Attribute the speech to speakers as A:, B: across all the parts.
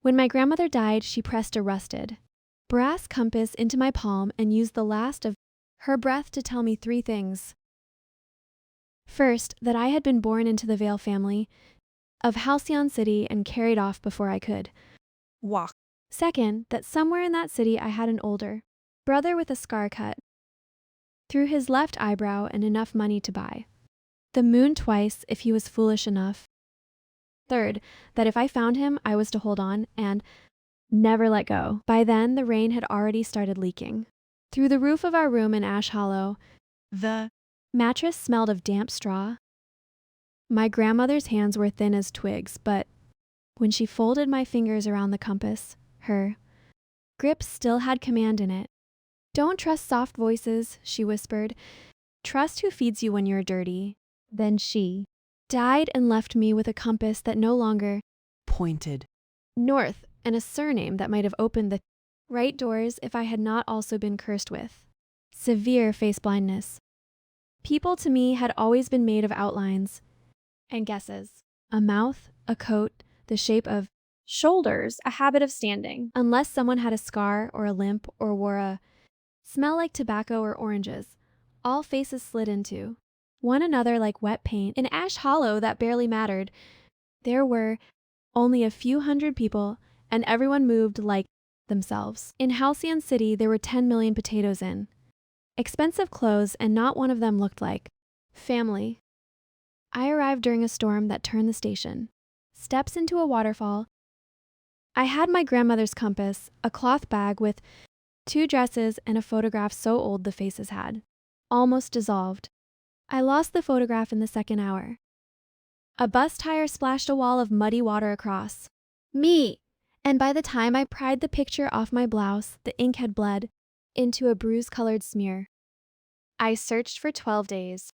A: When my grandmother died, she pressed a rusted brass compass into my palm and used the last of her breath to tell me 3 things. First, that I had been born into the Vale family of Halcyon City and carried off before I could
B: walk.
A: Second, that somewhere in that city I had an older brother with a scar cut through his left eyebrow and enough money to buy the moon twice if he was foolish enough. Third, that if I found him, I was to hold on and never let go. By then, the rain had already started leaking. Through the roof of our room in Ash Hollow, the mattress smelled of damp straw. My grandmother's hands were thin as twigs, but when she folded my fingers around the compass, her grip still had command in it. "Don't trust soft voices," she whispered. "Trust who feeds you when you're dirty." Then she died and left me with a compass that no longer
B: pointed
A: north and a surname that might have opened the right doors if I had not also been cursed with severe face blindness. People to me had always been made of outlines and guesses. A mouth, a coat, the shape of shoulders, a habit of standing. Unless someone had a scar or a limp or wore a smell like tobacco or oranges, all faces slid into one another like wet paint. In Ash Hollow, that barely mattered. There were only a few hundred people, and everyone moved like themselves. In Halcyon City, there were 10 million potatoes in expensive clothes, and not one of them looked like family. I arrived during a storm that turned the station. Steps into a waterfall. I had my grandmother's compass, a cloth bag with 2 dresses, and a photograph so old the faces had almost dissolved. I lost the photograph in the second hour. A bus tire splashed a wall of muddy water across me, and by the time I pried the picture off my blouse, the ink had bled into a bruise-colored smear. I searched for 12 days.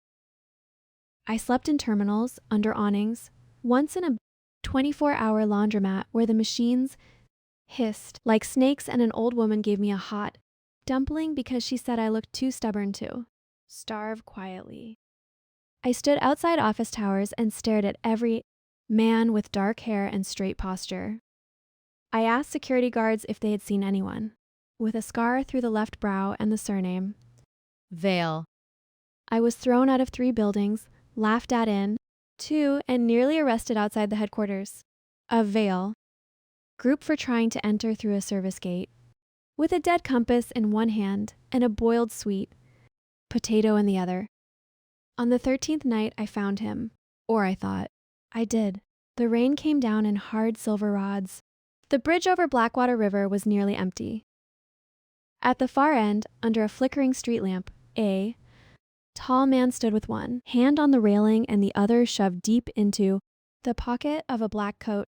A: I slept in terminals, under awnings, once in a 24-hour laundromat where the machines hissed like snakes, and an old woman gave me a hot dumpling because she said I looked too stubborn to starve quietly. I stood outside office towers and stared at every man with dark hair and straight posture. I asked security guards if they had seen anyone with a scar through the left brow and the surname
B: Vale.
A: I was thrown out of 3 buildings, laughed at in 2, and nearly arrested outside the headquarters of Vale group for trying to enter through a service gate with a dead compass in one hand and a boiled sweet potato in the other. On the 13th night, I found him, or I thought. I did. The rain came down in hard silver rods. The bridge over Blackwater River was nearly empty. At the far end, under a flickering street lamp, a tall man stood with one hand on the railing and the other shoved deep into the pocket of a black coat.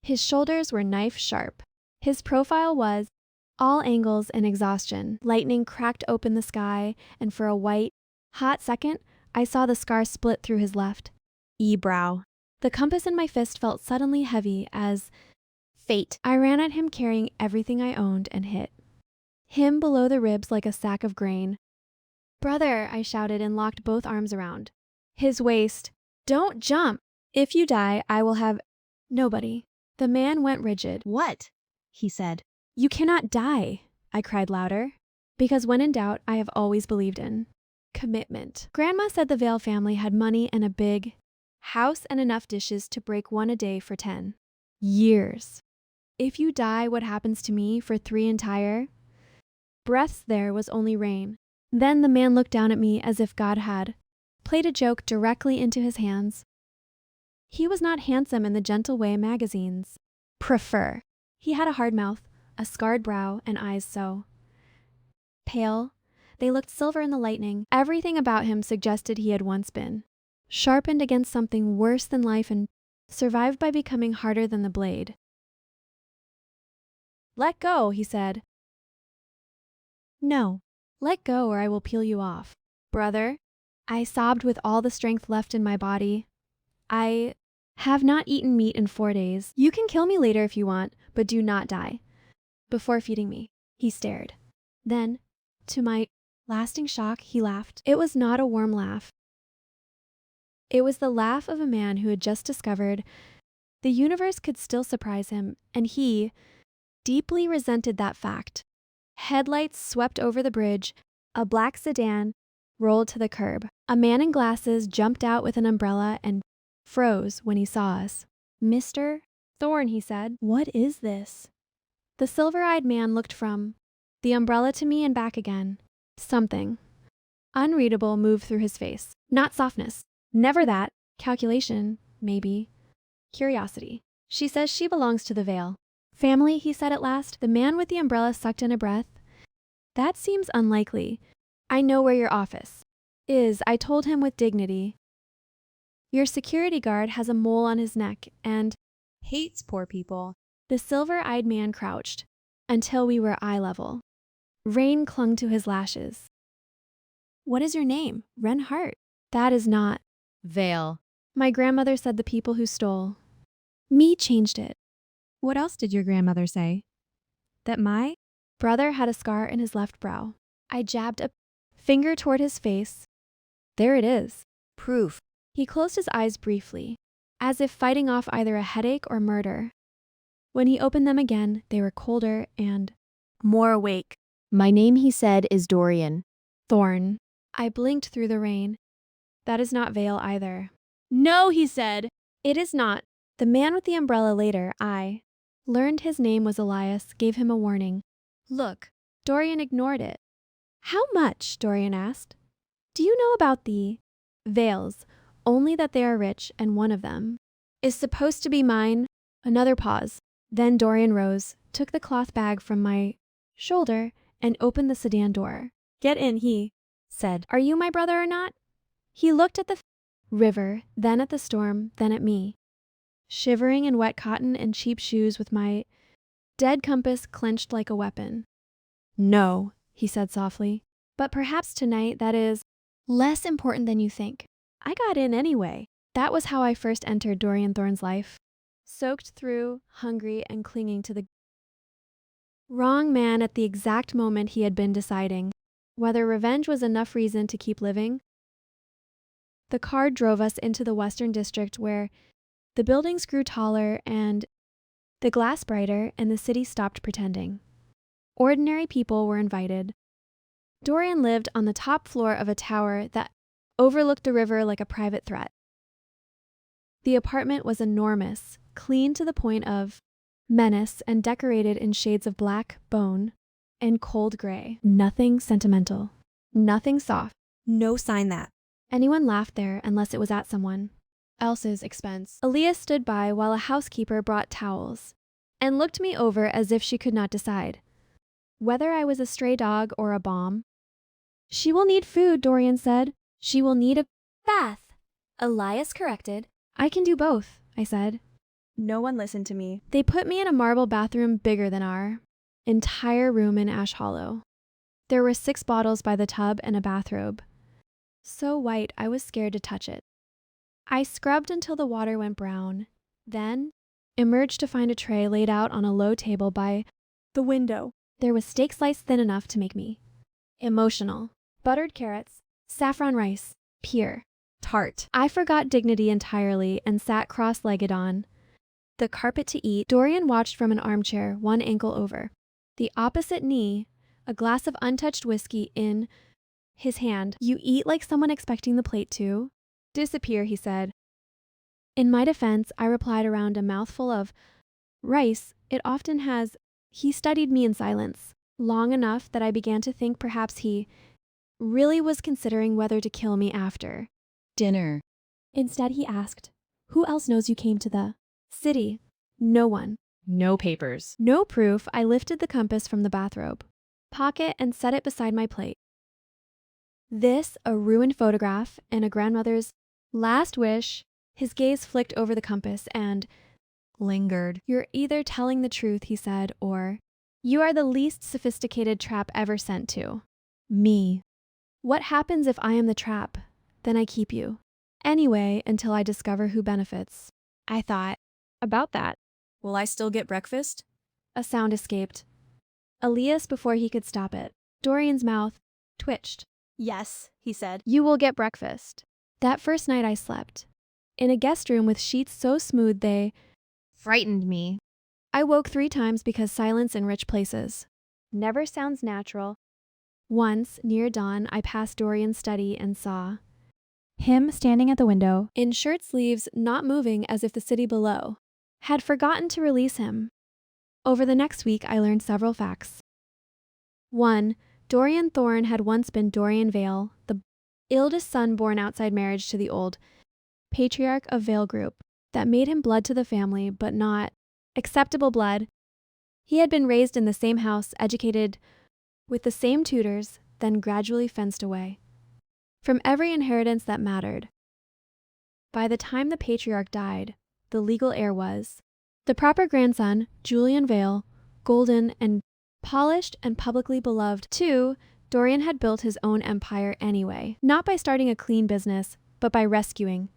A: His shoulders were knife sharp. His profile was all angles and exhaustion. Lightning cracked open the sky, and for a white, hot second, I saw the scar split through his left brow. The compass in my fist felt suddenly heavy as fate. I ran at him carrying everything I owned and hit him below the ribs like a sack of grain. "Brother," I shouted and locked both arms around his waist. "Don't jump. If you die, I will have nobody." The man went rigid.
B: What? He said.
A: "You cannot die," I cried louder, because when in doubt, I have always believed in commitment. Grandma said the Vale family had money and a big house and enough dishes to break one a day for 10 years. If you die, what happens to me for 3 entire breaths there was only rain. Then the man looked down at me as if God had played a joke directly into his hands. He was not handsome in the gentle way magazines prefer. He had a hard mouth, a scarred brow, and eyes so pale they looked silver in the lightning. Everything about him suggested he had once been sharpened against something worse than life and survived by becoming harder than the blade. "Let go," he said. "No, let go or I will peel you off." "Brother," I sobbed with all the strength left in my body, "I have not eaten meat in 4 days. You can kill me later if you want, but do not die before feeding me." He stared. Then, to my lasting shock, he laughed. It was not a warm laugh. It was the laugh of a man who had just discovered The universe could still surprise him, and he deeply resented that fact. Headlights swept over the bridge. A black sedan rolled to the curb. A man in glasses jumped out with an umbrella and froze when he saw us. "Mr. Thorne," he said, "what is this?" The silver-eyed man looked from the umbrella to me and back again. Something unreadable moved through his face. Not softness. Never that. Calculation, maybe. Curiosity. "She says she belongs to the Vale." "Family," he said at last. The man with the umbrella sucked in a breath. "That seems unlikely. I know where your office is," I told him with dignity. "Your security guard has a mole on his neck and
B: Hates poor people.
A: the silver-eyed man crouched until we were eye level. Rain clung to his lashes. "What is your name?" "Ren Hart." "That is not."
B: Vale.
A: My grandmother said the people who stole. Me changed it.
B: What else did your grandmother say? That my
A: Brother had a scar in his left brow. I jabbed a finger toward his face. There it is.
B: proof.
A: He closed his eyes briefly, as if fighting off either a headache or murder. When he opened them again, they were colder and more awake.
C: "My name," he said, "is Dorian."
A: Thorn. I blinked through the rain. That is not Vale either. "No," he said. "It is not." The man with the umbrella later, I learned his name was Elias, gave him a warning. "Look." Dorian ignored it. "How much?" Dorian asked. "Do you know about the Vales? Only that they are rich, and one of them is supposed to be mine." Another pause. Then Dorian rose, took the cloth bag from my shoulder, and opened the sedan door. "Get in," he said. "Are you my brother or not?" He looked at the river, then at the storm, then at me. Shivering in wet cotton and cheap shoes with my dead compass clenched like a weapon. "No," he said softly. "But perhaps tonight that is less important than you think. I got in anyway." That was how I first entered Dorian Thorne's life. Soaked through, hungry, and clinging to the wrong man at the exact moment he had been deciding whether revenge was enough reason to keep living. The car drove us into the Western District where the buildings grew taller and the glass brighter, and the city stopped pretending. Ordinary people were invited. Dorian lived on the top floor of a tower that overlooked the river like a private threat. The apartment was enormous, clean to the point of menace, and decorated in shades of black, bone, and cold gray. Nothing sentimental. Nothing soft.
B: No sign that.
A: Anyone laughed there unless it was at someone else's expense. Elias stood by while a housekeeper brought towels and looked me over as if she could not decide whether I was a stray dog or a bomb. "She will need food," Dorian said. "She will need a bath," Elias corrected. "I can do both," I said.
B: No one listened to me.
A: They put me in a marble bathroom bigger than our entire room in Ash Hollow. There were 6 bottles by the tub and a bathrobe. So white, I was scared to touch it. I scrubbed until the water went brown, then emerged to find a tray laid out on a low table by the window. There was steak sliced thin enough to make me emotional. Buttered carrots, saffron rice, pear,
B: Tart.
A: I forgot dignity entirely and sat cross-legged on the carpet to eat. Dorian watched from an armchair, one ankle over. The opposite knee, a glass of untouched whiskey in his hand. "You eat like someone expecting the plate to disappear," he said. In my defense, I replied around a mouthful of rice. "It often has." He studied me in silence, long enough that I began to think perhaps he really was considering whether to kill me after
C: Dinner.
A: Instead, he asked, "Who else knows you came to the city?" "No one."
C: No papers.
A: No proof. I lifted the compass from the bathrobe pocket and set it beside my plate. This, a ruined photograph, and a grandmother's last wish. His gaze flicked over the compass and
B: Lingered.
A: "You're either telling the truth," he said, "or you are the least sophisticated trap ever sent to me. What happens if I am the trap? Then I keep you. Anyway, until I discover who benefits." I thought about that.
B: Will I still get breakfast?
A: A sound escaped. Elias before he could stop it. Dorian's mouth twitched.
B: Yes, he said.
A: "You will get breakfast." That first night I slept in a guest room with sheets so smooth they
B: frightened me.
A: I woke 3 times because silence in rich places never sounds natural. Once, near dawn, I passed Dorian's study and saw him standing at the window, in shirt sleeves, not moving as if the city below had forgotten to release him. Over the next week, I learned several facts. 1. Dorian Thorne had once been Dorian Vale, the eldest son born outside marriage to the old patriarch of Vale Group. That made him blood to the family, but not acceptable blood. He had been raised in the same house, educated with the same tutors, then gradually fenced away from every inheritance that mattered. By the time the patriarch died, the legal heir was the proper grandson, Julian Vale, golden and polished and publicly beloved. 2. Dorian had built his own empire anyway, not by starting a clean business, but by rescuing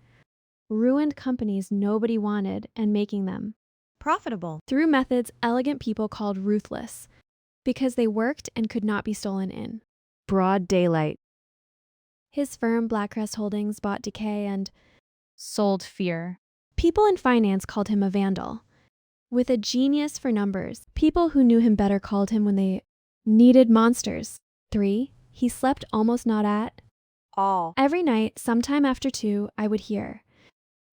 A: ruined companies nobody wanted and making them
B: Profitable.
A: through methods elegant people called ruthless, because they worked and could not be stolen in
C: Broad daylight.
A: his firm Blackcrest Holdings bought decay, and
B: Sold fear.
A: people in finance called him a vandal. With a genius for numbers, people who knew him better called him when they needed monsters. 3. He slept almost not at
C: All.
A: every night. Sometime after 2, I would hear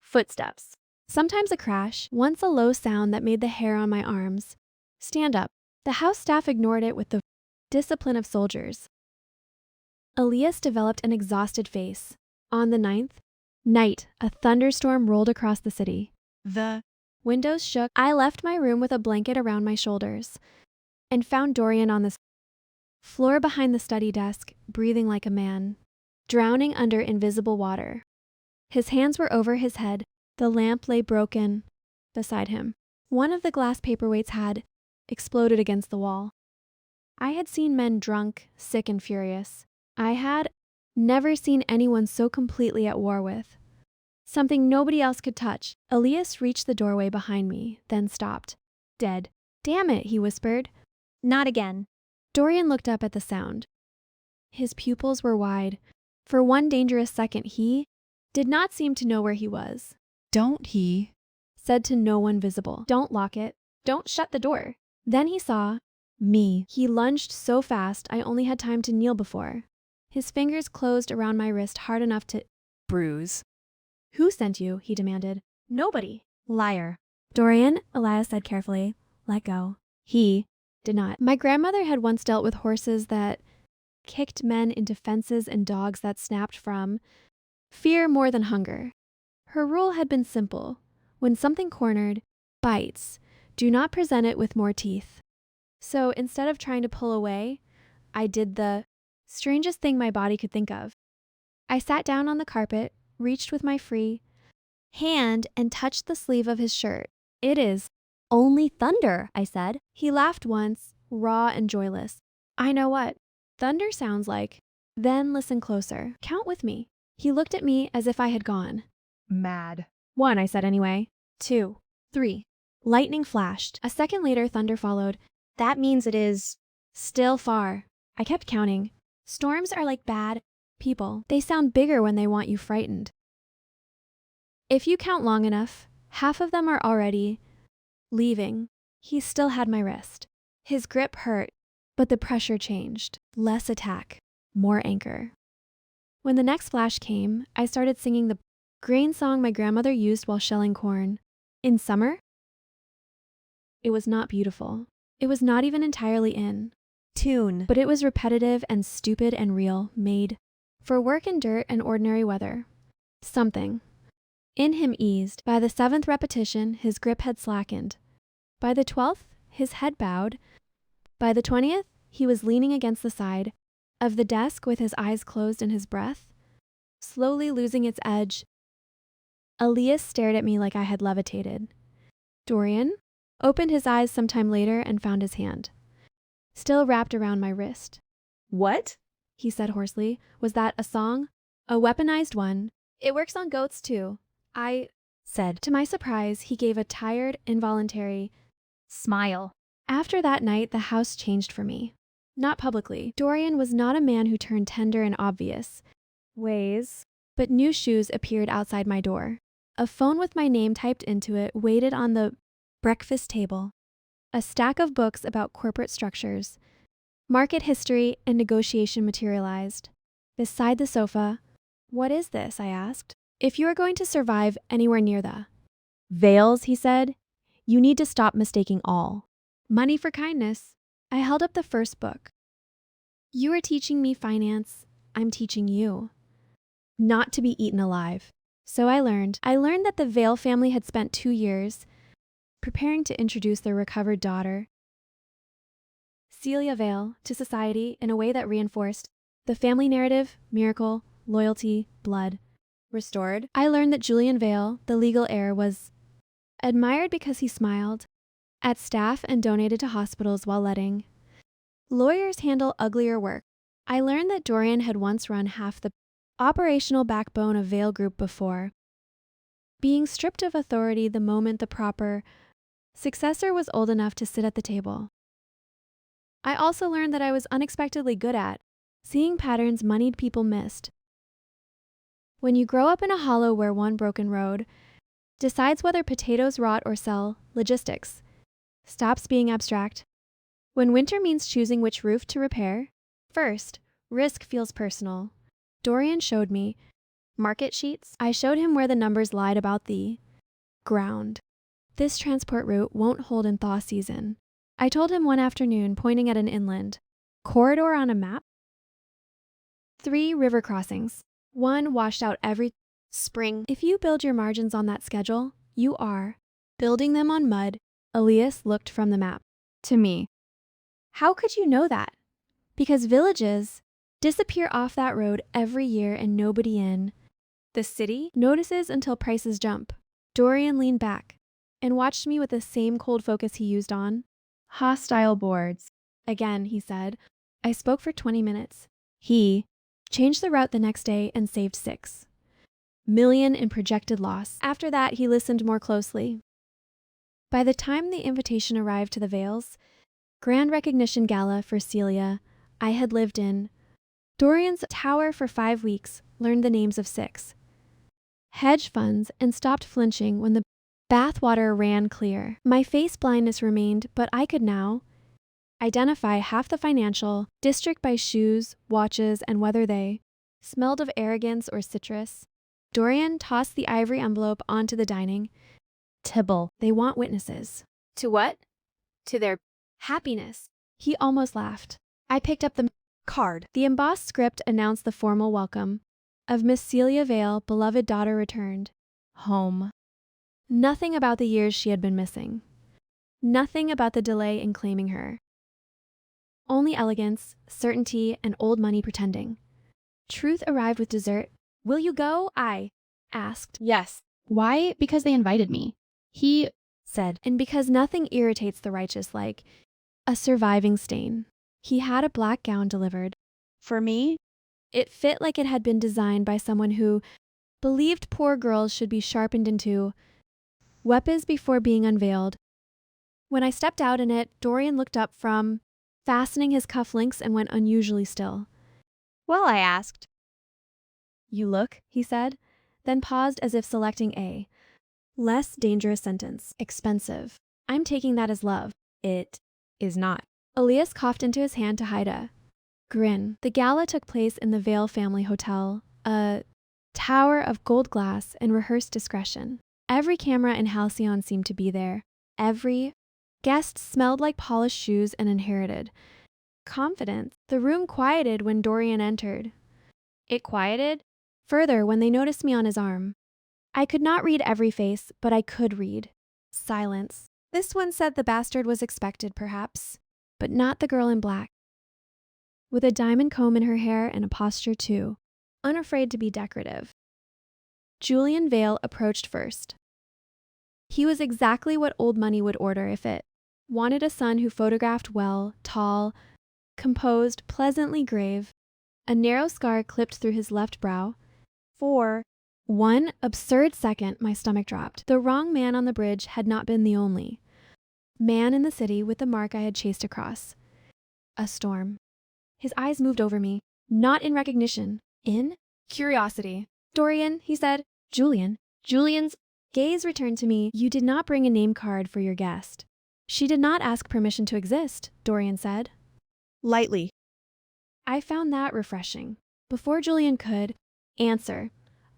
A: footsteps, sometimes a crash, once a low sound that made the hair on my arms stand up. The house staff ignored it with the discipline of soldiers. Elias developed an exhausted face. On the 9th night, a thunderstorm rolled across the city.
B: The
A: Windows shook. I left my room with a blanket around my shoulders and found Dorian on the floor behind the study desk, breathing like a man, drowning under invisible water. His hands were over his head. The lamp lay broken beside him. One of the glass paperweights had exploded against the wall. I had seen men drunk, sick, and furious. I had never seen anyone so completely at war with something nobody else could touch. Elias reached the doorway behind me, then stopped. Dead. Damn it, he whispered.
B: not again.
A: Dorian looked up at the sound. His pupils were wide. For one dangerous second, he did not seem to know where he was.
B: Don't he?
A: Said to no one visible. Don't lock it. Don't shut the door. Then he saw me. He lunged so fast, I only had time to kneel before. His fingers closed around my wrist hard enough to
B: Bruise.
A: Who sent you? He demanded. Nobody.
B: Liar.
A: Dorian, Elias said carefully, let go. He did not. My grandmother had once dealt with horses that kicked men into fences and dogs that snapped from fear more than hunger. Her rule had been simple. When something cornered, bites, do not present it with more teeth. So instead of trying to pull away, I did the strangest thing my body could think of. I sat down on the carpet, reached with my free hand and touched the sleeve of his shirt. It is only thunder, I said. He laughed once, raw and joyless. I know what thunder sounds like. Then listen closer. Count with me. He looked at me as if I had gone.
B: Mad.
A: 1, I said anyway. 2, 3. Lightning flashed. A second later, thunder followed. That means it is still far. I kept counting. Storms are like bad people. They sound bigger when they want you frightened. If you count long enough, half of them are already leaving. He still had my wrist. His grip hurt, but the pressure changed. Less attack, more anchor. When the next flash came, I started singing the grain song my grandmother used while shelling corn. In summer? It was not beautiful. It was not even entirely in tune, but it was repetitive and stupid and real, made for work in dirt and ordinary weather. Something in him eased. By the 7th repetition, his grip had slackened. By the 12th, his head bowed. By the 20th, he was leaning against the side of the desk with his eyes closed and his breath slowly losing its edge. Elias stared at me like I had levitated. Dorian opened his eyes sometime later and found his hand still wrapped around my wrist.
C: What?
A: He said hoarsely. Was that a song? A weaponized one. It works on goats too. I said. To my surprise, he gave a tired, involuntary
B: Smile.
A: After that night, the house changed for me. Not publicly. Dorian was not a man who turned tender in obvious ways, but new shoes appeared outside my door. A phone with my name typed into it waited on the breakfast table, a stack of books about corporate structures, market history, and negotiation materialized. Beside the sofa, "What is this?" I asked. "If you are going to survive anywhere near the veils," he said, "you need to stop mistaking all money for kindness." I held up the first book. "You are teaching me finance. I'm teaching you not to be eaten alive." So I learned that the Vale family had spent 2 years preparing to introduce their recovered daughter, Celia Vale, to society in a way that reinforced the family narrative, miracle, loyalty, blood. Restored, I learned that Julian Vale, the legal heir, was admired because he smiled at staff and donated to hospitals while letting lawyers handle uglier work. I learned that Dorian had once run half the operational backbone of Vale Group before being stripped of authority the moment the proper successor was old enough to sit at the table. I also learned that I was unexpectedly good at seeing patterns moneyed people missed. When you grow up in a hollow where one broken road decides whether potatoes rot or sell, logistics stops being abstract. When winter means choosing which roof to repair, first, risk feels personal. Dorian showed me market sheets. I showed him where the numbers lied about the ground. "This transport route won't hold in thaw season," I told him one afternoon, pointing at an inland corridor on a map. 3 river crossings, one washed out every spring. If you build your margins on that schedule, you are building them on mud. Elias looked from the map to me. "How could you know that?" "Because villages disappear off that road every year and nobody in the city notices until prices jump." Dorian leaned back and watched me with the same cold focus he used on hostile boards. "Again," he said. I spoke for 20 minutes. He changed the route the next day and saved $6 million in projected loss. After that, he listened more closely. By the time the invitation arrived to the Vales grand recognition gala for Celia, I had lived in Dorian's tower for 5 weeks, learned the names of 6 hedge funds, and stopped flinching when the bathwater ran clear. My face blindness remained, but I could now identify half the financial district by shoes, watches, and whether they smelled of arrogance or citrus. Dorian tossed the ivory envelope onto the dining table. "They want witnesses." "To what?" "To their happiness." He almost laughed. I picked up the card. The embossed script announced the formal welcome of Miss Celia Vale, beloved daughter returned home. Nothing about the years she had been missing. Nothing about the delay in claiming her. Only elegance, certainty, and old money pretending. Truth arrived with dessert. "Will you go?" I asked.
C: Yes.
B: Why? Because they invited me. He
A: Said, and because nothing irritates the righteous like a surviving stain. He had a black gown delivered.
C: For me?
A: It fit like it had been designed by someone who believed poor girls should be sharpened into weapons before being unveiled. When I stepped out in it, Dorian looked up from fastening his cufflinks and went unusually still.
C: "Well," I asked.
A: "You look," he said, then paused as if selecting a less dangerous sentence. "Expensive." "I'm taking that as love."
B: it is not.
A: Elias coughed into his hand to hide a grin. The gala took place in the Vale family hotel, a tower of gold glass and rehearsed discretion. Every camera in Halcyon seemed to be there. Every guest smelled like polished shoes and inherited confidence. The room quieted when Dorian entered. It quieted further when they noticed me on his arm. I could not read every face, but I could read silence. This one said the bastard was expected, perhaps, but not the girl in black, with a diamond comb in her hair and a posture too unafraid to be decorative. Julian Vale approached first. He was exactly what old money would order if it wanted a son who photographed well, tall, composed, pleasantly grave. A narrow scar clipped through his left brow. For one absurd second, my stomach dropped. The wrong man on the bridge had not been the only man in the city with the mark I had chased across a storm. His eyes moved over me, not in recognition, in curiosity. "Dorian," he said. "Julian." Julian's. Gaze returned to me. You did not bring a name card for your guest. She did not ask permission to exist, Dorian said.
C: Lightly.
A: I found that refreshing. Before Julian could answer,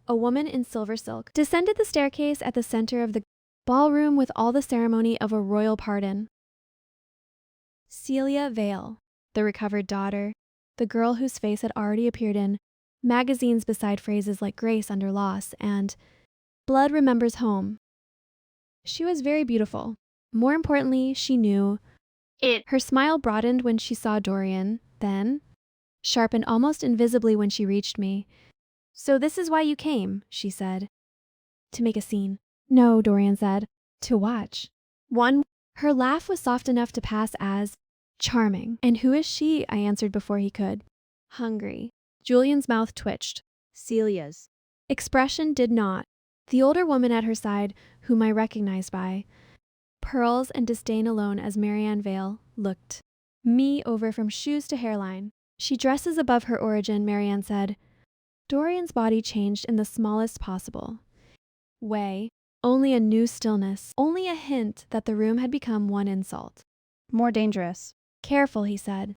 A: a woman in silver silk descended the staircase at the center of the ballroom with all the ceremony of a royal pardon. Celia Vale, the recovered daughter, the girl whose face had already appeared in magazines beside phrases like grace under loss and blood remembers home. She was very beautiful. More importantly, she knew it. Her smile broadened when she saw Dorian, then sharpened almost invisibly when she reached me. So this is why you came, she said. To make a scene. No, Dorian said. To watch. Her laugh was soft enough to pass as charming. And who is she? I answered before he could. Hungry. Julian's mouth twitched.
C: Celia's
A: Expression did not. The older woman at her side, whom I recognized by pearls and disdain alone as Marianne Vale, looked me over from shoes to hairline. She dresses above her origin, Marianne said. Dorian's body changed in the smallest possible way. Only a new stillness, only a hint that the room had become one insult.
C: More dangerous.
A: Careful, he said.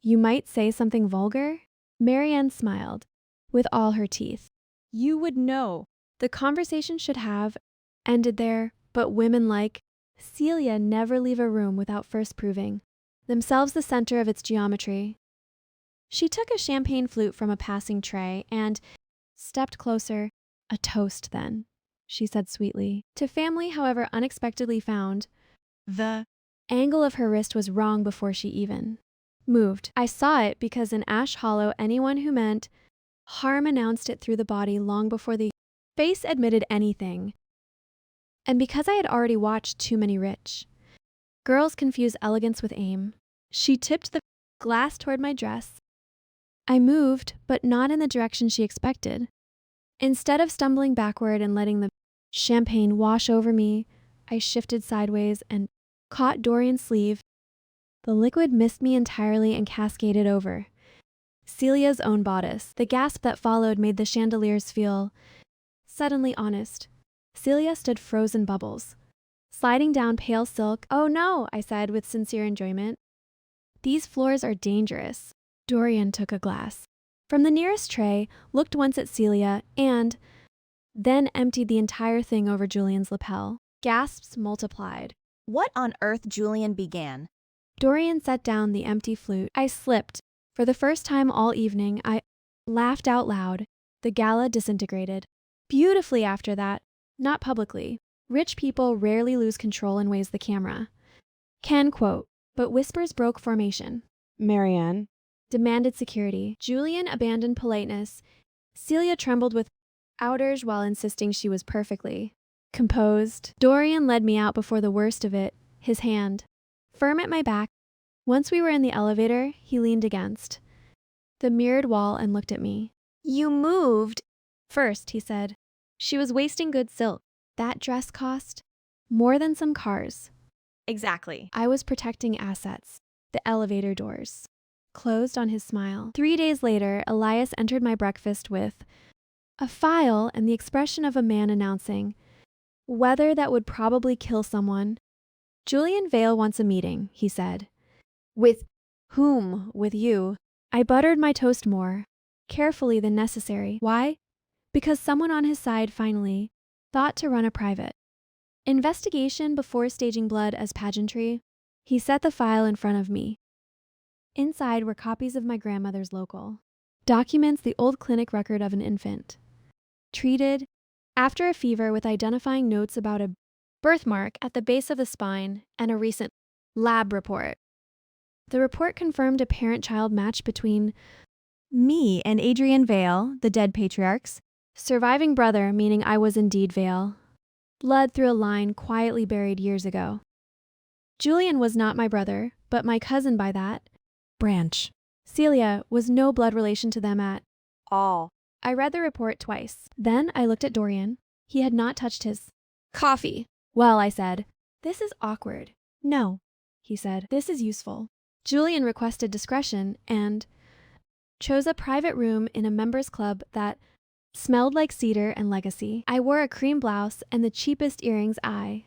A: You might say something vulgar? Marianne smiled, with all her teeth. You would know. The conversation should have ended there, but women like Celia never leave a room without first proving themselves the center of its geometry. She took a champagne flute from a passing tray and stepped closer. A toast, then, she said sweetly. To family, however unexpectedly found. The angle of her wrist was wrong before she even moved. I saw it because in Ash Hollow, anyone who meant harm announced it through the body long before the face admitted anything. And because I had already watched too many rich girls confuse elegance with aim, she tipped the glass toward my dress. I moved, but not in the direction she expected. Instead of stumbling backward and letting the champagne wash over me, I shifted sideways and caught Dorian's sleeve. The liquid missed me entirely and cascaded over Celia's own bodice. The gasp that followed made the chandeliers feel suddenly honest. Celia stood frozen bubbles, sliding down pale silk. Oh no, I said with sincere enjoyment. These floors are dangerous. Dorian took a glass from the nearest tray, looked once at Celia, and then emptied the entire thing over Julian's lapel. Gasps multiplied.
D: What on earth Julian began?
A: Dorian set down the empty flute. I slipped. For the first time all evening, I laughed out loud. The gala disintegrated. Beautifully after that, not publicly. Rich people rarely lose control in ways the camera can quote, but whispers broke formation.
B: Marianne
A: Demanded security. Julian abandoned politeness. Celia trembled with outrage while insisting she was perfectly composed. Dorian led me out before the worst of it, his hand firm at my back. Once we were in the elevator, he leaned against the mirrored wall and looked at me. You moved. First, he said. She was wasting good silk. That dress cost more than some cars.
D: Exactly.
A: I was protecting assets. The elevator doors closed on his smile. 3 days later, Elias entered my breakfast with a file and the expression of a man announcing weather that would probably kill someone. Julian Vale wants a meeting, he said. With whom? With you. I buttered my toast more carefully than necessary. Why? Because someone on his side finally thought to run a private investigation before staging blood as pageantry. He set the file in front of me. Inside were copies of my grandmother's local documents, the old clinic record of an infant treated after a fever with identifying notes about a birthmark at the base of the spine and a recent lab report. The report confirmed a parent-child match between me and Adrian Vale, the dead patriarch's surviving brother, meaning I was indeed Vale. Blood through a line quietly buried years ago. Julian was not my brother, but my cousin by that branch. Celia was no blood relation to them at
D: All.
A: I read the report twice. Then I looked at Dorian. He had not touched his coffee. Well, I said, this is awkward. No, he said, this is useful. Julian requested discretion and chose a private room in a members' club that Smelled like cedar and legacy. I wore a cream blouse and the cheapest earrings I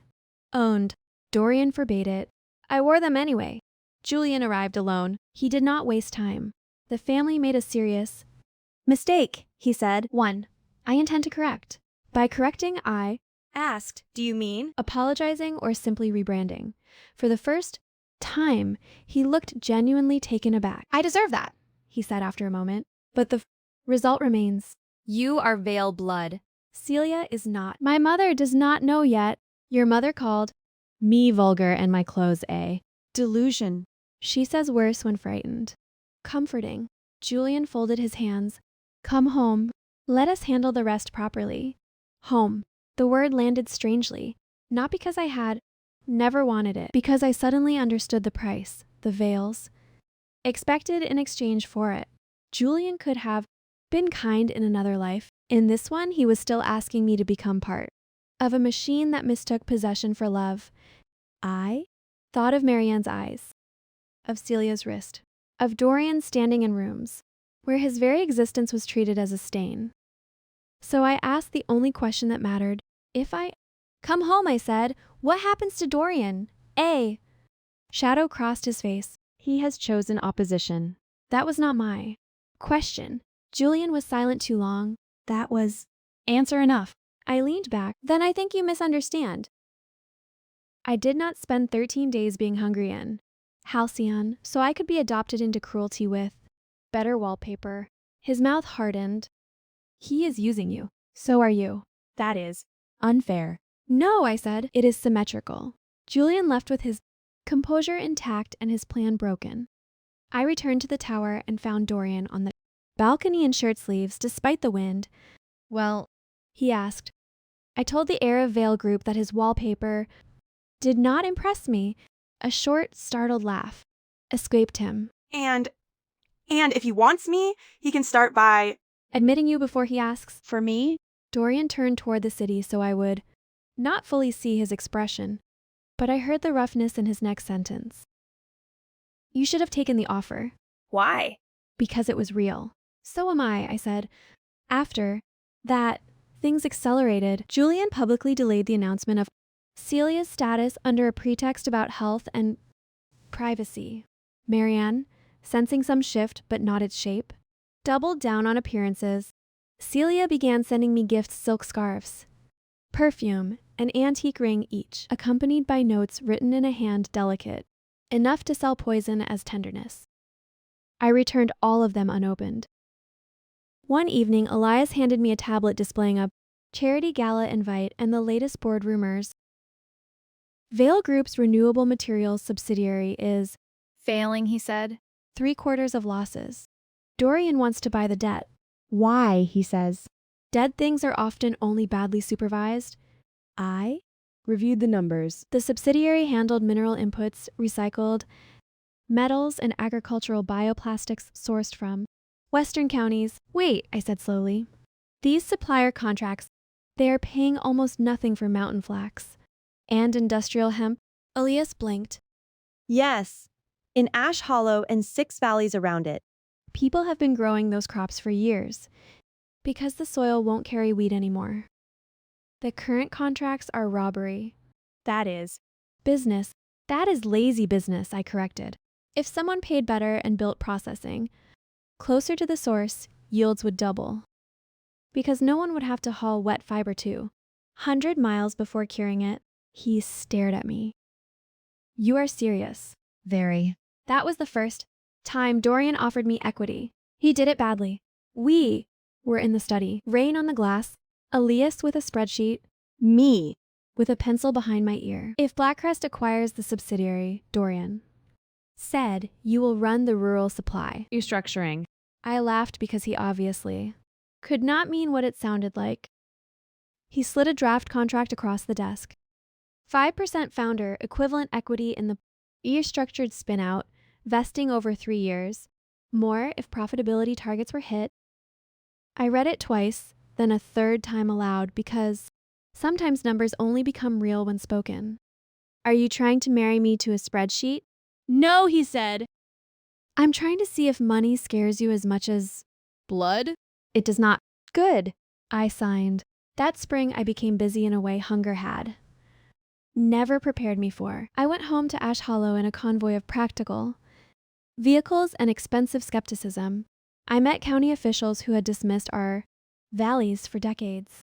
A: owned. Dorian forbade it. I wore them anyway. Julian arrived alone. He did not waste time. The family made a serious
D: Mistake, he said.
A: 1. I intend to correct. By correcting, I
D: Asked, do you mean?
A: apologizing or simply rebranding. For the first time, he looked genuinely taken aback. I deserve that, he said after a moment. But the result remains.
D: You are Vale blood.
A: Celia is not. My mother does not know yet. Your mother called me vulgar and my clothes a
C: Delusion.
A: She says worse when frightened. Comforting. Julian folded his hands. Come home. Let us handle the rest properly. Home. The word landed strangely. Not because I had never wanted it, because I suddenly understood the price, the veils, expected in exchange for it. Julian could have been kind in another life. In this one, he was still asking me to become part of a machine that mistook possession for love. I thought of Marianne's eyes, of Celia's wrist, of Dorian standing in rooms where his very existence was treated as a stain. So I asked the only question that mattered. If I come home, I said, what happens to Dorian? A shadow crossed his face.
B: He has chosen opposition.
A: That was not my question. Julian was silent too long.
C: That was answer enough.
A: I leaned back. Then I think you misunderstand. I did not spend 13 days being hungry in Halcyon, so I could be adopted into cruelty with better wallpaper. His mouth hardened. He is using you. So are you.
C: That is
B: Unfair.
A: No, I said. It is symmetrical. Julian left with his composure intact and his plan broken. I returned to the tower and found Dorian on the balcony in shirt sleeves despite the wind.
B: Well,
A: He asked. I told the heir of Vale Group that his wallpaper did not impress me. A short, startled laugh escaped him.
E: And if he wants me, he can start by...
A: Admitting you before he asks.
C: for me.
A: Dorian turned toward the city so I would not fully see his expression, but I heard the roughness in his next sentence. You should have taken the offer.
D: Why?
A: Because it was real. So am I said. After that, things accelerated. Julian publicly delayed the announcement of Celia's status under a pretext about health and privacy. Marianne, sensing some shift but not its shape, doubled down on appearances. Celia began sending me gift silk scarves, perfume, an antique ring each, accompanied by notes written in a hand delicate, enough to sell poison as tenderness. I returned all of them unopened. One evening, Elias handed me a tablet displaying a charity gala invite and the latest board rumors. Vale Group's renewable materials subsidiary is
D: Failing, he said.
A: 3/4 of losses. Dorian wants to buy the debt.
B: why, he says.
A: Dead things are often only badly supervised. I
B: Reviewed the numbers.
A: The subsidiary handled mineral inputs, recycled metals, and agricultural bioplastics sourced from Western counties. Wait, I said slowly. These supplier contracts, they are paying almost nothing for mountain flax. And industrial hemp? Elias blinked.
C: Yes. In Ash Hollow and 6 valleys around it.
A: People have been growing those crops for years because the soil won't carry wheat anymore. The current contracts are robbery.
C: That is
A: Business. That is lazy business, I corrected. If someone paid better and built processing closer to the source, yields would double. Because no one would have to haul wet fiber 200 miles before curing it. He stared at me. You are serious.
B: Very.
A: That was the first time Dorian offered me equity. He did it badly. We were in the study, rain on the glass, Elias with a spreadsheet,
C: me.
A: with a pencil behind my ear. If Blackcrest acquires the subsidiary, Dorian said, you will run the rural supply.
B: Restructuring.
A: I laughed because he obviously could not mean what it sounded like. He slid a draft contract across the desk. 5% founder equivalent equity in the structured spinout, vesting over 3 years. More if profitability targets were hit. I read it twice, then a third time aloud because sometimes numbers only become real when spoken. Are you trying to marry me to a spreadsheet? No, he said. I'm trying to see if money scares you as much as blood. It does not. Good. I signed. That spring, I became busy in a way hunger had never prepared me for. I went home to Ash Hollow in a convoy of practical vehicles and expensive skepticism. I met county officials who had dismissed our valleys for decades.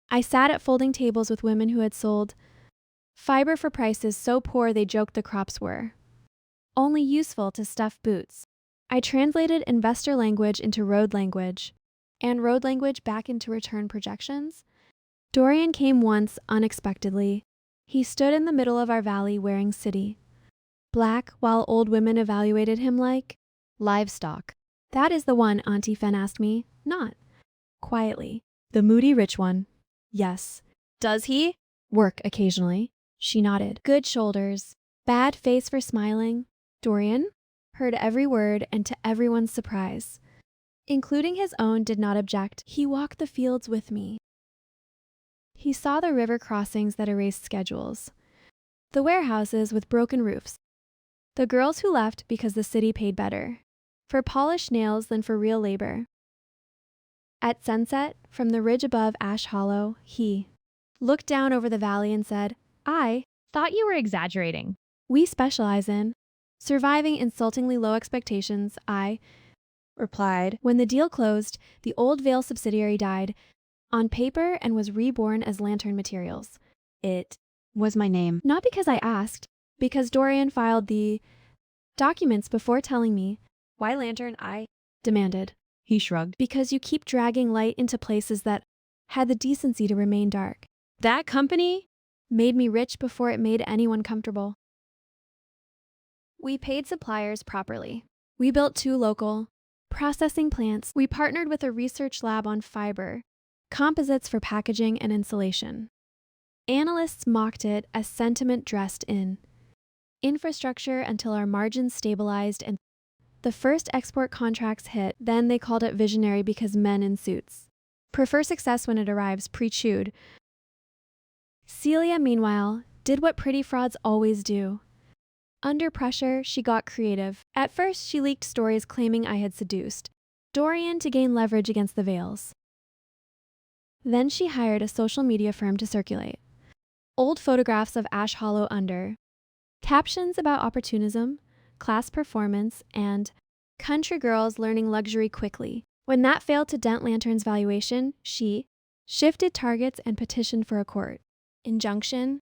A: I sat at folding tables with women who had sold fiber for prices so poor they joked the crops were only useful to stuff boots. I translated investor language into road language, and road language back into return projections. Dorian came once unexpectedly. He stood in the middle of our valley wearing city black while old women evaluated him like livestock. That is the one, Auntie Fen asked me. Not. Quietly. The moody rich one. Yes. Does he? Work occasionally. She nodded. Good shoulders. Bad face for smiling. Dorian heard every word, and to everyone's surprise, including his own, did not object. He walked the fields with me. He saw the river crossings that erased schedules, the warehouses with broken roofs, the girls who left because the city paid better for polished nails than for real labor. At sunset, from the ridge above Ash Hollow, he looked down over the valley and said, I
B: Thought you were exaggerating.
A: we specialize in surviving insultingly low expectations. I
C: replied.
A: When the deal closed, the old Vale subsidiary died on paper and was reborn as Lantern Materials. It
C: Was my name.
A: not because I asked, because Dorian filed the documents before telling me. Why Lantern? I demanded.
C: He shrugged.
A: Because you keep dragging light into places that had the decency to remain dark. That company made me rich before it made anyone comfortable. We paid suppliers properly. We built 2 local processing plants. We partnered with a research lab on fiber, composites for packaging and insulation. Analysts mocked it as sentiment dressed in infrastructure until our margins stabilized and the first export contracts hit. Then they called it visionary because men in suits prefer success when it arrives pre-chewed. Celia, meanwhile, did what pretty frauds always do. Under pressure, she got creative. At first, she leaked stories claiming I had seduced Dorian to gain leverage against the Vales. Then she hired a social media firm to circulate old photographs of Ash Hollow under captions about opportunism, class performance, and country girls learning luxury quickly. When that failed to dent Lantern's valuation, she shifted targets and petitioned for a court injunction,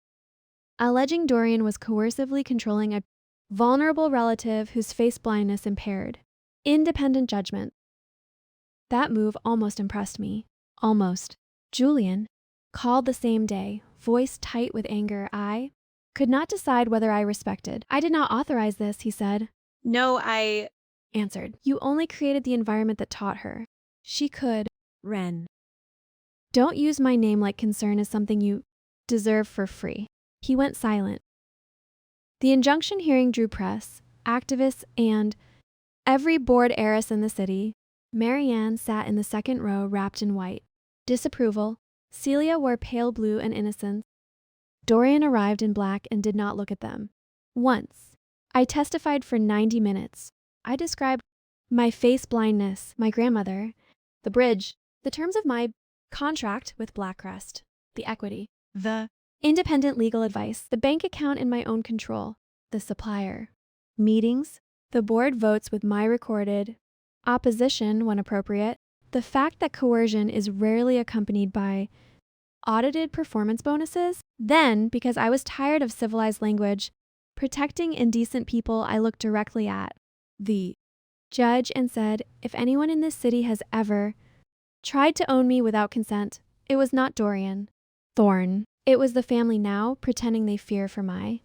A: alleging Dorian was coercively controlling a vulnerable relative whose face blindness impaired independent judgment. That move almost impressed me. Almost. Julian called the same day, voice tight with anger. I could not decide whether I respected. I did not authorize this, he said.
C: No, I
A: Answered. You only created the environment that taught her. She could.
C: Ren.
A: Don't use my name like concern is something you deserve for free. He went silent. The injunction hearing drew press, activists, and every bored heiress in the city. Marianne sat in the second row wrapped in white. Disapproval. Celia wore pale blue and innocence. Dorian arrived in black and did not look at them. Once. I testified for 90 minutes. I described my face blindness, my grandmother, the bridge, the terms of my contract with Blackcrest, the equity, the independent legal advice, the bank account in my own control, the supplier, meetings, the board votes with my recorded opposition when appropriate, the fact that coercion is rarely accompanied by audited performance bonuses. Then, because I was tired of civilized language, protecting indecent people, I looked directly at the judge and said, if anyone in this city has ever tried to own me without consent, it was not Dorian Thorne. It was the family now pretending they fear for my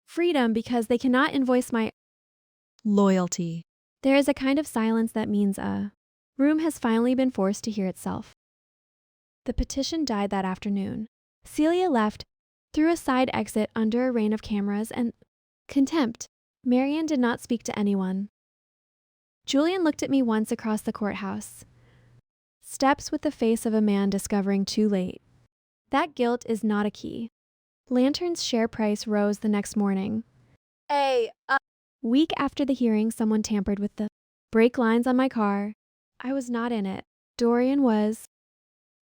A: freedom because they cannot invoice my
C: Loyalty.
A: There is a kind of silence that means a room has finally been forced to hear itself. The petition died that afternoon. Celia left through a side exit under a rain of cameras and contempt. Marian did not speak to anyone. Julian looked at me once across the courthouse. Steps with the face of a man discovering too late. That guilt is not a key. Lantern's share price rose the next morning. Week after the hearing, someone tampered with the brake lines on my car. I was not in it. Dorian was.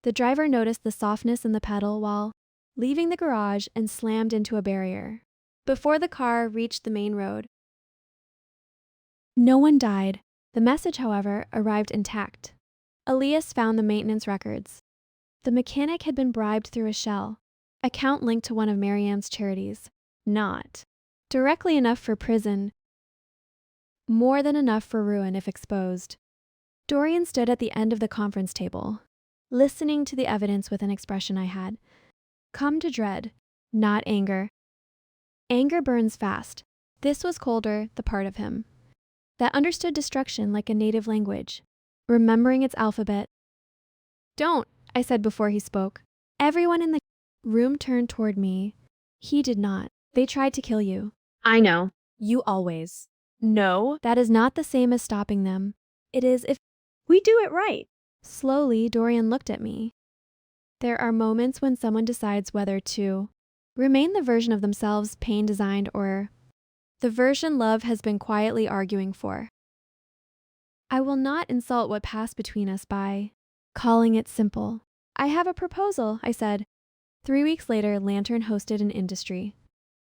A: The driver noticed the softness in the pedal while leaving the garage and slammed into a barrier. Before the car reached the main road, no one died. The message, however, arrived intact. Elias found the maintenance records. The mechanic had been bribed through a shell account linked to one of Marianne's charities. Not directly enough for prison, more than enough for ruin if exposed. Dorian stood at the end of the conference table, listening to the evidence with an expression I had come to dread, not anger. Anger burns fast. This was colder, the part of him that understood destruction like a native language, remembering its alphabet. Don't, I said before he spoke. Everyone in the room turned toward me. He did not. They tried to kill you.
C: I know. You always. No.
A: That is not the same as stopping them. It is if
C: We do it right.
A: Slowly, Dorian looked at me. There are moments when someone decides whether to remain the version of themselves pain designed or the version love has been quietly arguing for. I will not insult what passed between us by calling it simple. I have a proposal, I said. 3 weeks later, Lantern hosted an industry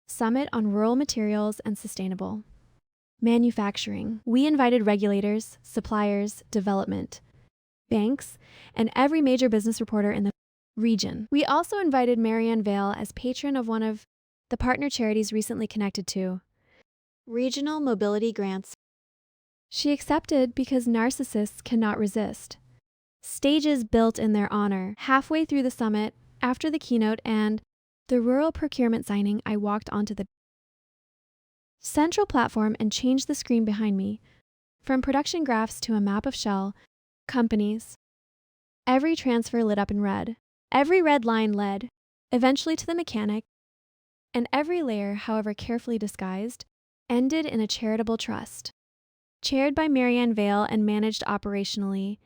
A: summit on rural materials and sustainable manufacturing. We invited regulators, suppliers, development, banks, and every major business reporter in the region. We also invited Marianne Vale as patron of one of the partner charities recently connected to regional mobility grants. She accepted because narcissists cannot resist. Stages built in their honor. Halfway through the summit, after the keynote and the rural procurement signing, I walked onto the central platform and changed the screen behind me from production graphs to a map of shell companies. Every transfer lit up in red. Every red line led eventually to the mechanic, and every layer, however carefully disguised, ended in a charitable trust. Chaired by Marianne Vale and managed operationally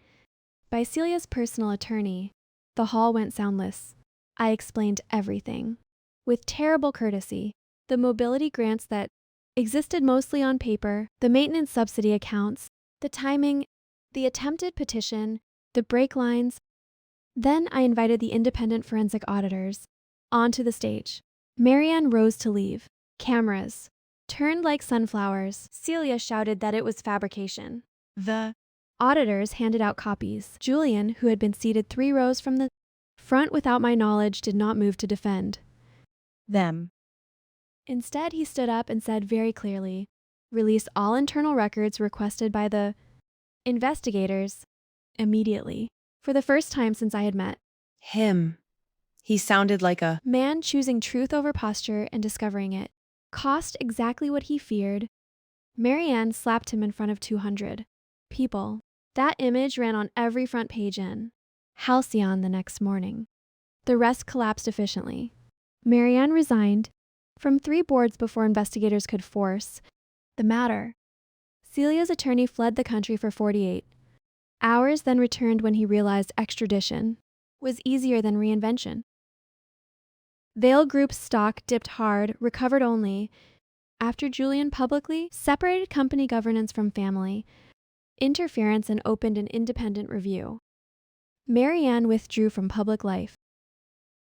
A: by Celia's personal attorney, the hall went soundless. I explained everything. With terrible courtesy, the mobility grants that existed mostly on paper, the maintenance subsidy accounts, the timing, the attempted petition, the brake lines. Then I invited the independent forensic auditors onto the stage. Marianne rose to leave. Cameras turned like sunflowers. Celia shouted that it was fabrication. The auditors handed out copies. Julian, who had been seated 3 rows from the front without my knowledge, did not move to defend
C: Them.
A: Instead, he stood up and said very clearly, release all internal records requested by the investigators immediately. For the first time since I had met
C: Him. He sounded like a
A: man choosing truth over posture and discovering it cost exactly what he feared. Marianne slapped him in front of 200 people. That image ran on every front page in Halcyon the next morning. The rest collapsed efficiently. Marianne resigned from 3 boards before investigators could force the matter. Celia's attorney fled the country for 48 hours, then returned when he realized extradition was easier than reinvention. Vale Group's stock dipped hard, recovered only after Julian publicly separated company governance from family interference and opened an independent review. Marianne withdrew from public life.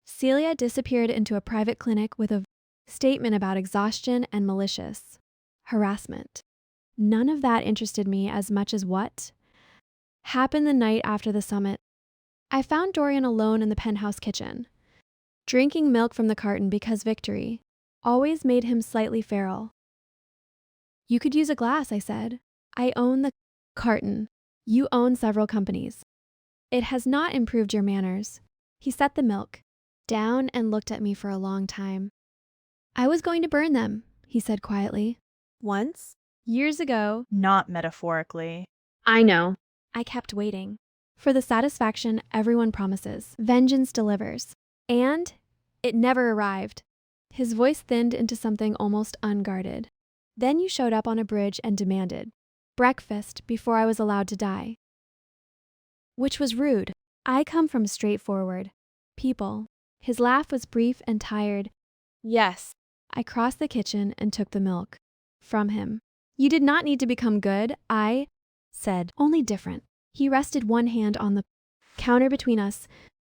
A: Celia disappeared into a private clinic with a statement about exhaustion and malicious harassment. None of that interested me as much as what happened the night after the summit. I found Dorian alone in the penthouse kitchen, drinking milk from the carton because victory always made him slightly feral. You could use a glass, I said. I own the carton. You own several companies. It has not improved your manners. He set the milk down and looked at me for a long time. I was going to burn them, he said quietly.
C: once.
A: Years ago,
E: Not metaphorically.
C: I know.
A: I kept waiting for the satisfaction everyone promises. Vengeance delivers. And it never arrived. His voice thinned into something almost unguarded. Then you showed up on a bridge and demanded breakfast before I was allowed to die. Which was rude. I come from straightforward people. His laugh was brief and tired.
C: Yes.
A: I crossed the kitchen and took the milk from him. You did not need to become good, I said, only different. He rested one hand on the counter between us.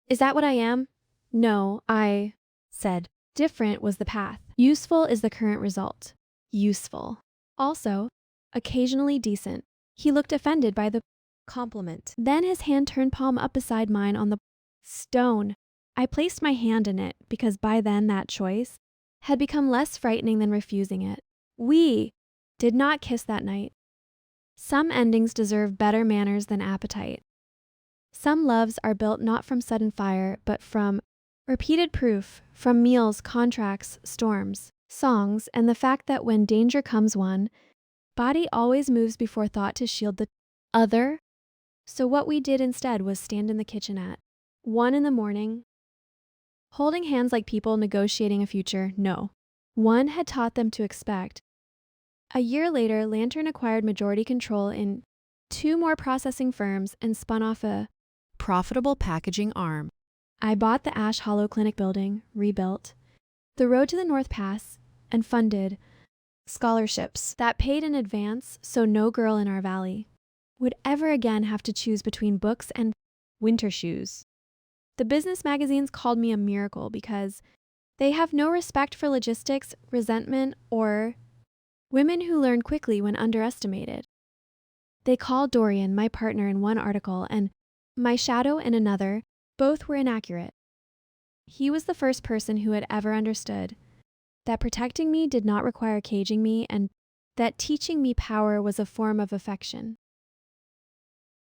A: Is that what I am? No, I said. Different was the path. Useful is the current result. Useful. Also, occasionally decent. He looked offended by the compliment. Then his hand turned palm up beside mine on the stone. I placed my hand in it because by then that choice had become less frightening than refusing it. We did not kiss that night. Some endings deserve better manners than appetite. Some loves are built not from sudden fire, but from repeated proof, from meals, contracts, storms, songs, and the fact that when danger comes one, body always moves before thought to shield the other. So what we did instead was stand in the kitchen at 1 in the morning, holding hands like people negotiating a future. No. One had taught them to expect. A year later, Lantern acquired majority control in 2 more processing firms and spun off a
B: Profitable packaging arm.
A: I bought the Ash Hollow Clinic building, rebuilt, the road to the North Pass, and funded scholarships that paid in advance so no girl in our valley would ever again have to choose between books and winter shoes. The business magazines called me a miracle because they have no respect for logistics, resentment, or women who learn quickly when underestimated. They called Dorian, my partner, in one article, and my shadow in another. Both were inaccurate. He was the first person who had ever understood that protecting me did not require caging me and that teaching me power was a form of affection.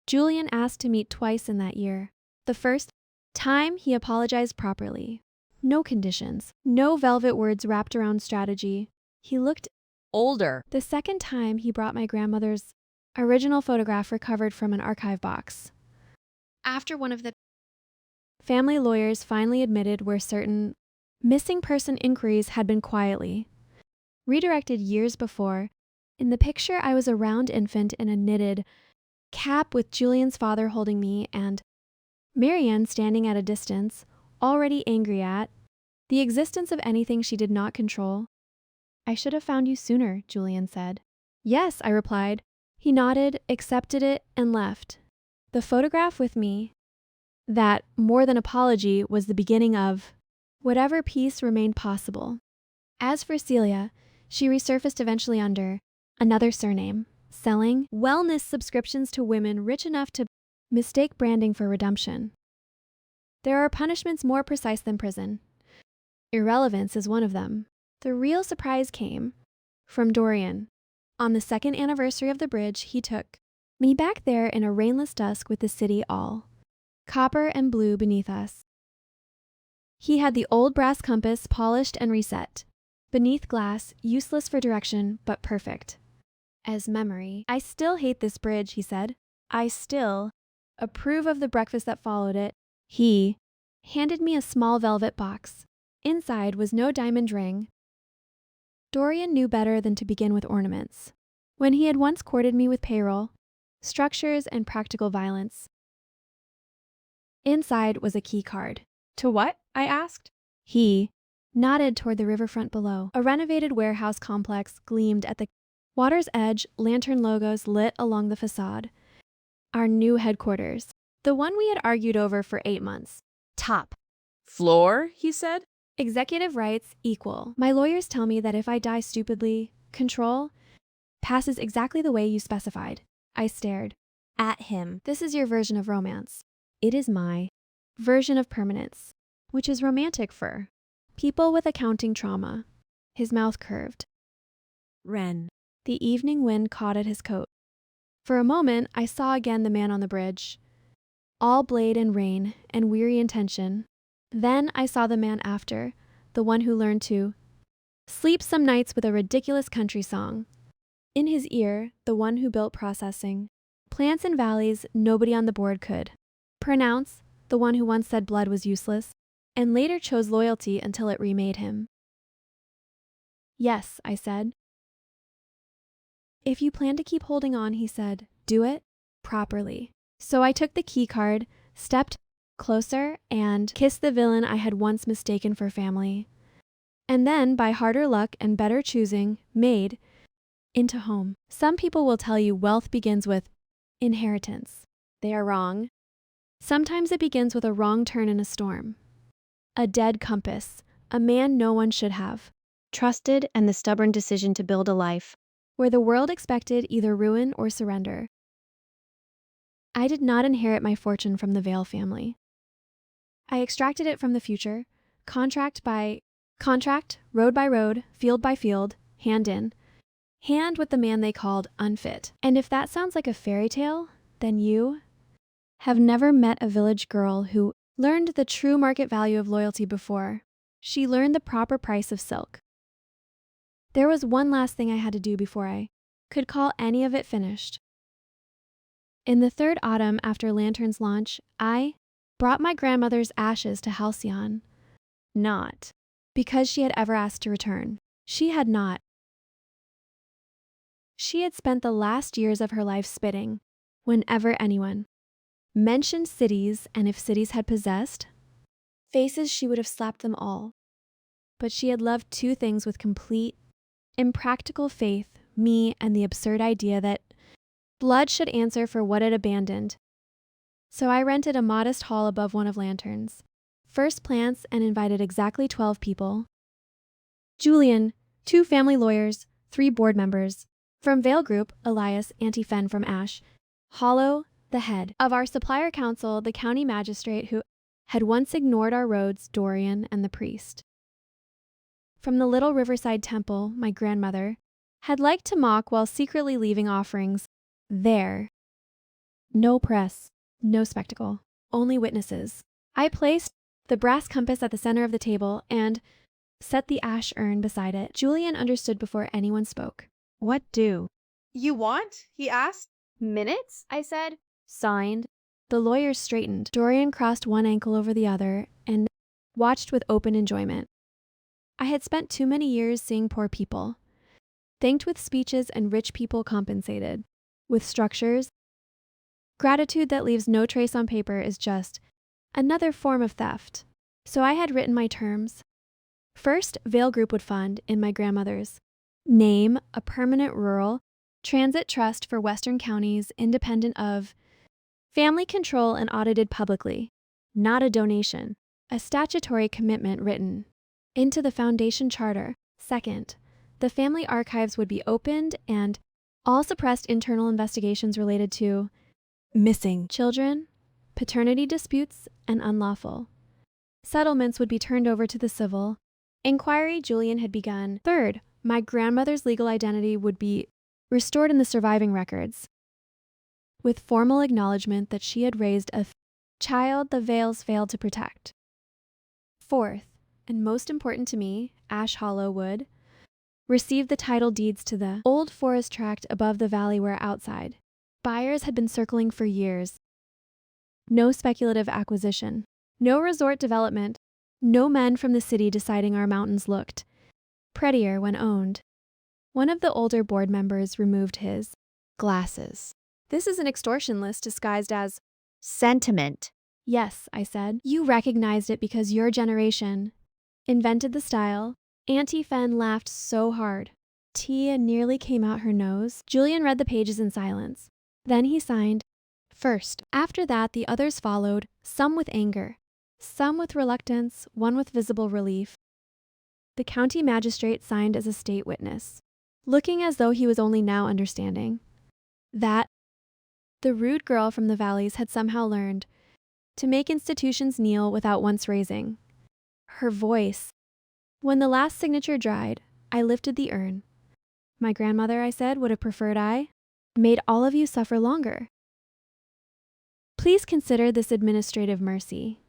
A: Julian asked to meet twice in that year. The first time, he apologized properly. No conditions, no velvet words wrapped around strategy. He looked older. The second time, he brought my grandmother's original photograph recovered from an archive box. After one of the family lawyers finally admitted where certain missing person inquiries had been quietly redirected years before, in the picture I was a round infant in a knitted cap with Julian's father holding me and Marianne standing at a distance, already angry at the existence of anything she did not control. I should have found you sooner, Julian said. Yes, I replied. He nodded, accepted it, and left. The photograph with me, that, more than apology, was the beginning of whatever peace remained possible. As for Celia, she resurfaced eventually under another surname, selling wellness subscriptions to women rich enough to mistake branding for redemption. There are punishments more precise than prison. Irrelevance is one of them. The real surprise came from Dorian. On the 2nd anniversary of the bridge, he took me back there in a rainless dusk with the city all copper and blue beneath us. He had the old brass compass polished and reset. Beneath glass, useless for direction, but perfect as memory. I still hate this bridge, he said. I still approve of the breakfast that followed it. He handed me a small velvet box. Inside was no diamond ring. Dorian knew better than to begin with ornaments. When he had once courted me with payroll, structures, and practical violence. Inside was a key card.
E: To what? I asked.
A: He nodded toward the riverfront below. A renovated warehouse complex gleamed at the water's edge, lantern logos lit along the facade. Our new headquarters, the one we had argued over for 8 months.
C: Top.
E: Floor, he said.
A: Executive rights equal. My lawyers tell me that if I die stupidly, control passes exactly the way you specified. I stared
C: At him.
A: This is your version of romance. It is my version of permanence, which is romantic for people with accounting trauma. His mouth curved.
C: Ren.
A: The evening wind caught at his coat. For a moment, I saw again the man on the bridge, all blade and rein and weary intention. Then I saw the man after, the one who learned to sleep some nights with a ridiculous country song. In his ear, the one who built processing plants and valleys nobody on the board could pronounce, the one who once said blood was useless, and later chose loyalty until it remade him. Yes, I said. If you plan to keep holding on, he said, do it properly. So I took the key card, stepped closer, and kissed the villain I had once mistaken for family. And then, by harder luck and better choosing, made into home. Some people will tell you wealth begins with inheritance. They are wrong. Sometimes it begins with a wrong turn in a storm, a dead compass, a man no one should have,
C: Trusted and the stubborn decision to build a life.
A: where the world expected either ruin or surrender. I did not inherit my fortune from the Vale family. I extracted it from the future, contract by contract, road by road, field by field, hand in, hand with the man they called unfit. And if that sounds like a fairy tale, then you have never met a village girl who learned the true market value of loyalty before. She learned the proper price of silk. There was one last thing I had to do before I could call any of it finished. In the third autumn after Lantern's launch, I brought my grandmother's ashes to Halcyon. Not because she had ever asked to return. She had not. She had spent the last years of her life spitting whenever anyone mentioned cities, and if cities had possessed faces, she would have slapped them all. But she had loved two things with complete, impractical faith, me and the absurd idea that blood should answer for what it abandoned. So I rented a modest hall above one of Lantern's first plants and invited exactly 12 people. Julian, 2 family lawyers, 3 board members. From Vale Group, Elias, Auntie Fen from Ash. Hollow, the head of our supplier council, the county magistrate who had once ignored our roads, Dorian, and the priest. From the little riverside temple, my grandmother had liked to mock while secretly leaving offerings there. No press, no spectacle, only witnesses. I placed the brass compass at the center of the table and set the ash urn beside it. Julian understood before anyone spoke.
C: What do?
E: You want? He asked.
A: Minutes? I said. Signed. The lawyers straightened. Dorian crossed one ankle over the other and watched with open enjoyment. I had spent too many years seeing poor people, thanked with speeches, and rich people compensated with structures. Gratitude that leaves no trace on paper is just another form of theft. So I had written my terms. First, Vale Group would fund, in my grandmother's name, a permanent rural transit trust for Western counties independent of family control and audited publicly, not a donation, a statutory commitment written into the foundation charter. Second, the family archives would be opened and all suppressed internal investigations related to missing children, paternity disputes, and unlawful settlements would be turned over to the civil inquiry Julian had begun. Third, my grandmother's legal identity would be restored in the surviving records, with formal acknowledgement that she had raised a child the Vales failed to protect. Fourth, and most important to me, Ash Hollow would receive the title deeds to the old forest tract above the valley where outside buyers had been circling for years. No speculative acquisition, no resort development, no men from the city deciding our mountains looked prettier when owned. One of the older board members removed his glasses. This is an extortion list disguised as
C: Sentiment.
A: yes, I said. You recognized it because your generation invented the style. Auntie Fen laughed so hard. Tia nearly came out her nose. Julian read the pages in silence. Then he signed first. After that, the others followed, some with anger, some with reluctance, one with visible relief. The county magistrate signed as a state witness, looking as though he was only now understanding that the rude girl from the valleys had somehow learned to make institutions kneel without once raising her voice. When the last signature dried, I lifted the urn. My grandmother, I said, would have preferred I made all of you suffer longer. Please consider this administrative mercy.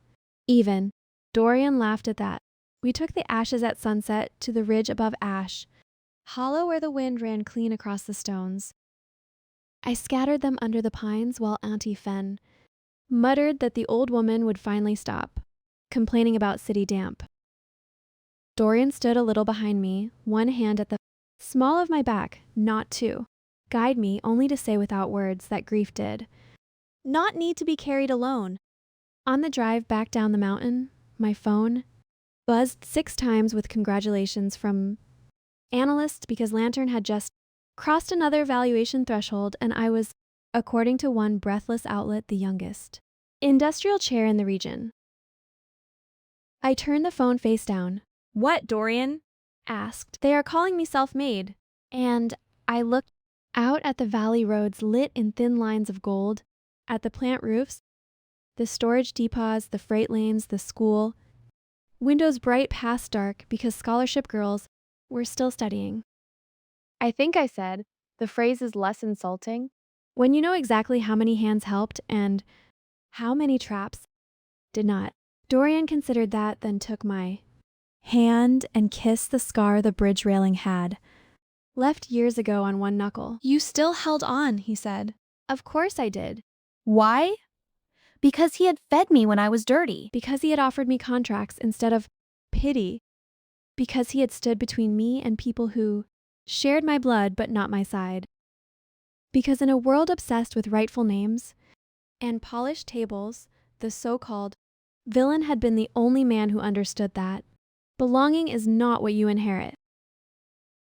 A: Even Dorian laughed at that. We took the ashes at sunset to the ridge above Ash, hollow where the wind ran clean across the stones. I scattered them under the pines while Auntie Fen muttered that the old woman would finally stop complaining about city damp. Dorian stood a little behind me, one hand at the small of my back, not two, guide me only to say without words that grief did not need to be carried alone. On the drive back down the mountain, my phone buzzed 6 times with congratulations from analysts because Lantern had just crossed another valuation threshold and I was, according to one breathless outlet, the youngest. Industrial chair in the region. I turned the phone face down.
D: What, Dorian?
A: Asked. They are calling me self-made. And I looked out at the valley roads lit in thin lines of gold, at the plant roofs, the storage depots, the freight lanes, the school. Windows bright past dark because scholarship girls were still studying. I think I said, the phrase is less insulting when you know exactly how many hands helped and how many traps did not. Dorian considered that, then took my hand and kissed the scar the bridge railing had, left years ago on one knuckle.
B: You still held on, he said.
A: Of course I did,
D: Why? Because he had fed me when I was dirty.
A: because he had offered me contracts instead of pity, because he had stood between me and people who shared my blood but not my side. Because in a world obsessed with rightful names and polished tables, the so-called villain had been the only man who understood that belonging is not what you inherit.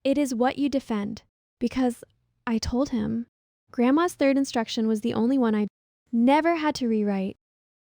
A: It is what you defend. Because I told him, Grandma's third instruction was the only one I never had to rewrite.